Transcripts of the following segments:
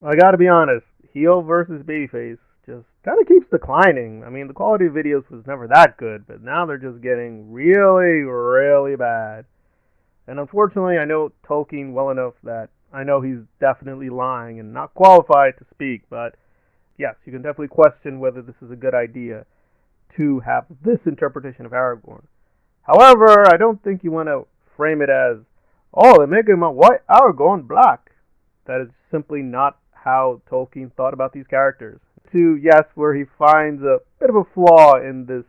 I gotta be honest, heel versus babyface just kind of keeps declining. I mean, the quality of videos was never that good, but now they're just getting really, really bad. And unfortunately, I know Tolkien well enough that I know he's definitely lying and not qualified to speak, but yes, you can definitely question whether this is a good idea to have this interpretation of Aragorn. However, I don't think you want to frame it as, oh, they're making my white Aragorn black. That is simply not how Tolkien thought about these characters. To, yes, where he finds a bit of a flaw in this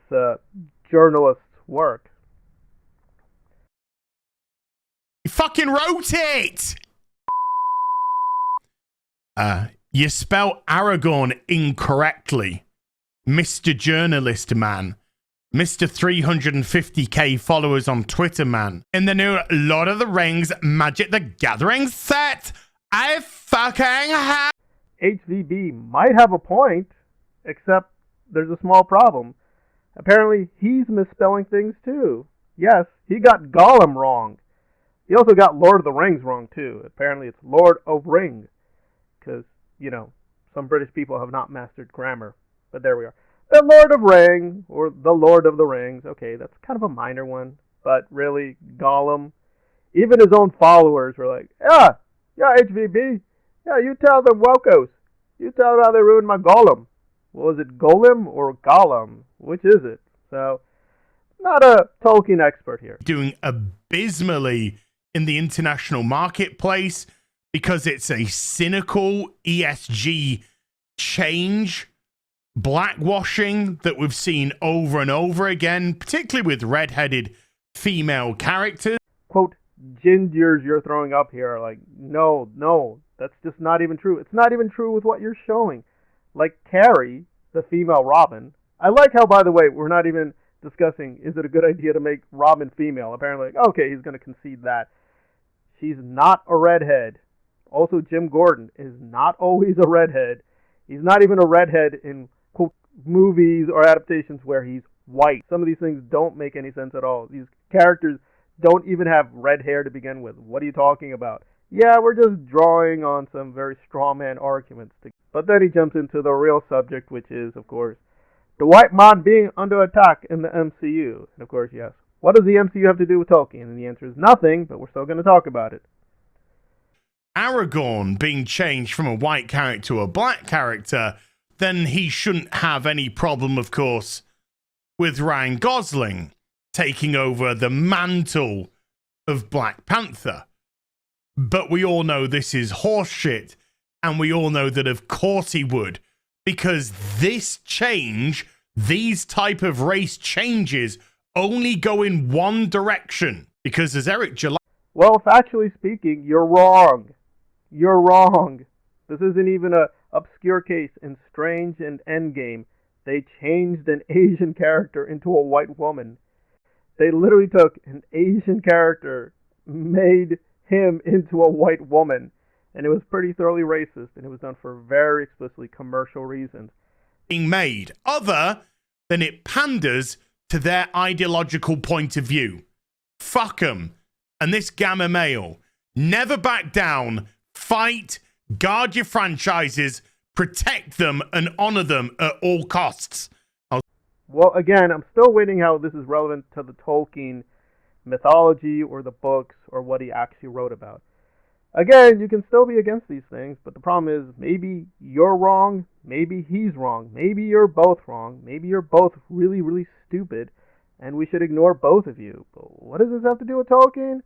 journalist's work. You fucking wrote it! You spell Aragorn incorrectly, Mr. Journalist Man. Mr. 350k followers on Twitter man. In the new Lord of the Rings Magic the Gathering set, I fucking have... HVB might have a point, except there's a small problem. Apparently, he's misspelling things too. Yes, he got Gollum wrong. He also got Lord of the Rings wrong too. Apparently, it's Lord of Ring. Because, you know, some British people have not mastered grammar. But there we are. The Lord of Ring, or the Lord of the Rings. Okay, that's kind of a minor one. But really, Gollum. Even his own followers were like, yeah, HVB. Yeah, you tell them Wokos. You tell them how they ruined my Gollum. Well, is it Golem or Gollum? Which is it? So, not a Tolkien expert here. Doing abysmally in the international marketplace because it's a cynical ESG change, blackwashing that we've seen over and over again, particularly with red-headed female characters. Quote, gingers you're throwing up here are like, no, that's just not even true. It's not even true with what you're showing. Like Carrie, the female Robin. I like how, by the way, we're not even discussing, is it a good idea to make Robin female? Apparently, like, okay, he's going to concede that. She's not a redhead. Also, Jim Gordon is not always a redhead. He's not even a redhead in, quote, movies or adaptations where he's white. Some of these things don't make any sense at all. These characters don't even have red hair to begin with. What are you talking about? Yeah, we're just drawing on some very strawman arguments. But then he jumps into the real subject, which is, of course, the white man being under attack in the MCU. And of course, yes, what does the MCU have to do with Tolkien? And the answer is nothing, but we're still going to talk about it. Aragorn being changed from a white character to a black character, then he shouldn't have any problem, of course, with Ryan Gosling taking over the mantle of Black Panther. But we all know this is horseshit, and we all know that of course he would, because this change, these type of race changes, only go in one direction. Because as Eric July... Well, factually speaking, you're wrong. You're wrong. This isn't even a obscure case. In Strange and Endgame, they changed an Asian character into a white woman. They literally took an Asian character, made him into a white woman, and it was pretty thoroughly racist, and it was done for very explicitly commercial reasons. Being made other than it panders to their ideological point of view. Fuck 'em. And this gamma male, never back down, fight, guard your franchises, protect them, and honor them at all costs. Well, again, I'm still waiting how this is relevant to the Tolkien mythology or the books or what he actually wrote about. Again, you can still be against these things, but the problem is maybe you're wrong, maybe he's wrong, maybe you're both wrong, maybe you're both really, really stupid, and we should ignore both of you. But what does this have to do with Tolkien?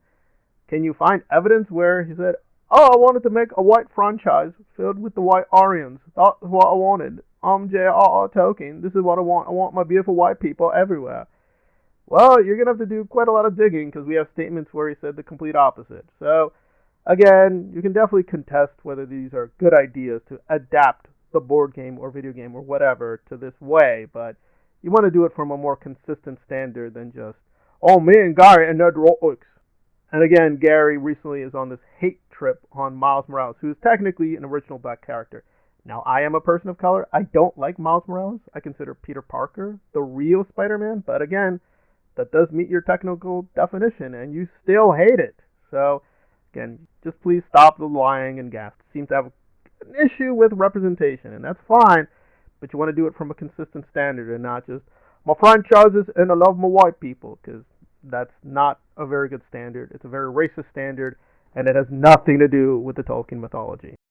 Can you find evidence where he said, oh, I wanted to make a white franchise filled with the white Aryans. That's what I wanted. I'm J.R.R. Tolkien. This is what I want. I want my beautiful white people everywhere. Well, you're going to have to do quite a lot of digging because we have statements where he said the complete opposite. So, again, you can definitely contest whether these are good ideas to adapt the board game or video game or whatever to this way, but you want to do it from a more consistent standard than just, oh, me and Gary and Ned Rolex. And again, Gary recently is on this hate trip on Miles Morales, who is technically an original black character. Now, I am a person of color. I don't like Miles Morales. I consider Peter Parker the real Spider-Man. But again, that does meet your technical definition, and you still hate it. So, again, just please stop the lying and gas. Seem to have an issue with representation, and that's fine, but you want to do it from a consistent standard and not just my franchises and I love my white people, because that's not a very good standard. It's a very racist standard, and it has nothing to do with the Tolkien mythology.